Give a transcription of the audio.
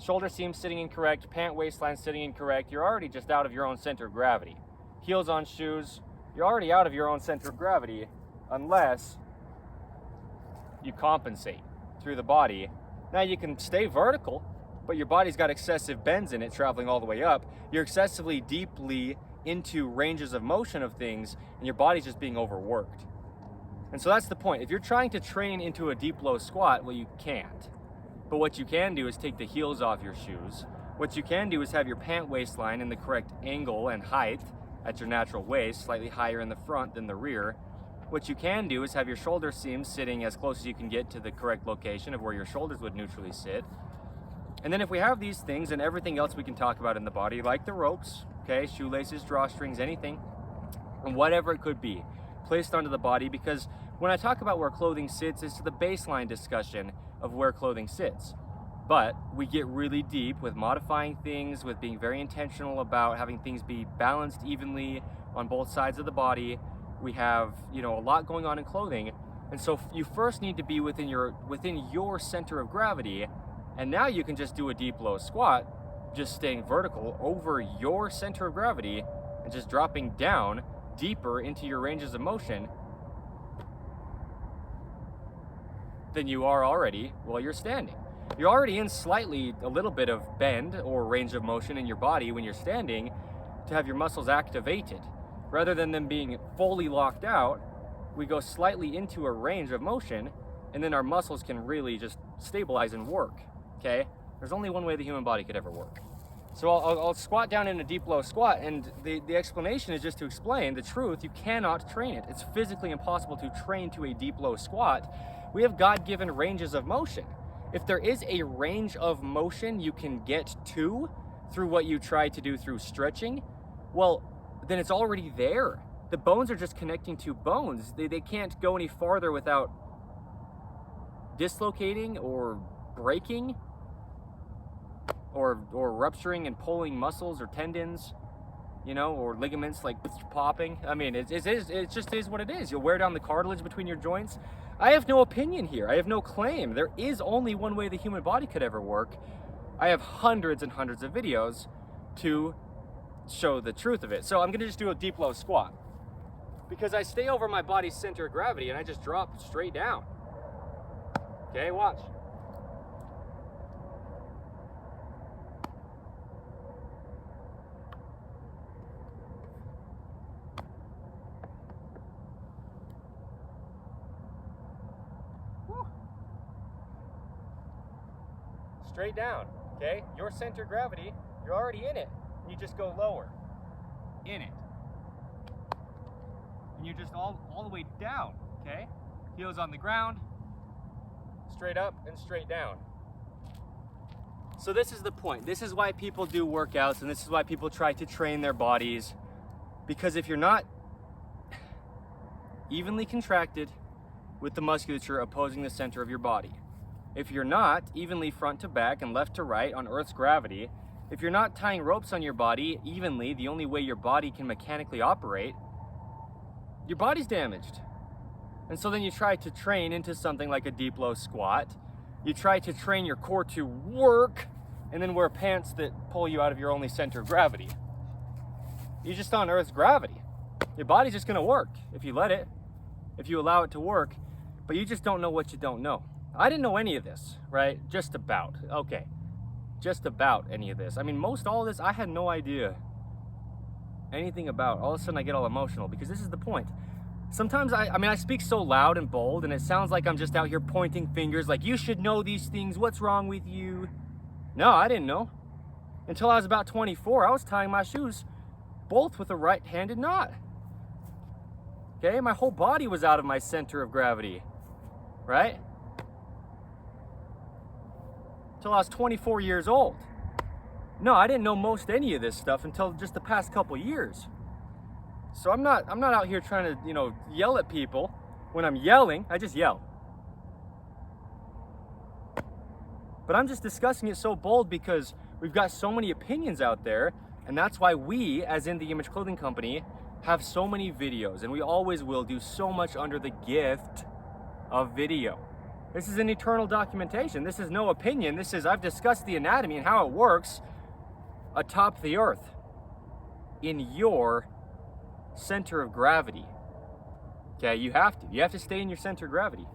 shoulder seam sitting incorrect, pant waistline sitting incorrect, you're already just out of your own center of gravity. Heels on shoes, you're already out of your own center of gravity unless you compensate through the body. Now you can stay vertical, but your body's got excessive bends in it traveling all the way up. You're excessively deeply into ranges of motion of things, and your body's just being overworked. And so that's the point. If you're trying to train into a deep low squat, well, you can't. But what you can do is take the heels off your shoes. What you can do is have your pant waistline in the correct angle and height at your natural waist, slightly higher in the front than the rear. What you can do is have your shoulder seams sitting as close as you can get to the correct location of where your shoulders would neutrally sit. And then if we have these things and everything else we can talk about in the body, like the ropes, okay, shoelaces, drawstrings, anything, and whatever it could be, placed onto the body, because when I talk about where clothing sits, it's the baseline discussion of where clothing sits. But we get really deep with modifying things, with being very intentional about having things be balanced evenly on both sides of the body. We have, a lot going on in clothing. And so you first need to be within your center of gravity, and now you can just do a deep low squat, just staying vertical over your center of gravity and just dropping down deeper into your ranges of motion than you are already while you're standing. You're already in a little bit of bend or range of motion in your body when you're standing to have your muscles activated. Rather than them being fully locked out, we go slightly into a range of motion, and then our muscles can really just stabilize and work, okay? There's only one way the human body could ever work. So I'll squat down in a deep low squat, and the explanation is just to explain the truth. You cannot train it. It's physically impossible to train to a deep low squat. We have God-given ranges of motion. If there is a range of motion you can get to through what you try to do through stretching, well, then it's already there. The bones are just connecting to bones. They can't go any farther without dislocating or breaking or rupturing and pulling muscles or tendons, or ligaments like popping. I mean, it just is what it is. You'll wear down the cartilage between your joints. I have no opinion here. I have no claim. There is only one way the human body could ever work. I have hundreds and hundreds of videos to show the truth of it. So I'm gonna just do a deep low squat because I stay over my body's center of gravity and I just drop straight down. Okay, watch. Straight down, okay? Your center of gravity, you're already in it. And you just go lower, in it. And you just all the way down, okay? Heels on the ground, straight up and straight down. So this is the point. This is why people do workouts, and this is why people try to train their bodies. Because if you're not evenly contracted with the musculature opposing the center of your body, if you're not evenly front to back and left to right on Earth's gravity, if you're not tying ropes on your body evenly, the only way your body can mechanically operate, your body's damaged. And so then you try to train into something like a deep low squat. You try to train your core to work and then wear pants that pull you out of your only center of gravity. You're just on Earth's gravity. Your body's just gonna work if you let it, if you allow it to work, but you just don't know what you don't know. I didn't know any of this, right? Just about, okay. Just about any of this. I mean, most all of this, I had no idea anything about. All of a sudden I get all emotional because this is the point. Sometimes I speak so loud and bold and it sounds like I'm just out here pointing fingers like, you should know these things, what's wrong with you? No, I didn't know. Until I was about 24, I was tying my shoes both with a right-handed knot. Okay, my whole body was out of my center of gravity, right? Until I was 24 years old. No, I didn't know most any of this stuff until just the past couple years. So I'm not out here trying to, yell at people. When I'm yelling, I just yell. But I'm just discussing it so bold because we've got so many opinions out there, and that's why we, as In The Image Clothing Company, have so many videos, and we always will do so much under the gift of video. This is an eternal documentation. This is no opinion. This is, I've discussed the anatomy and how it works atop the earth in your center of gravity. Okay, you have to stay in your center of gravity.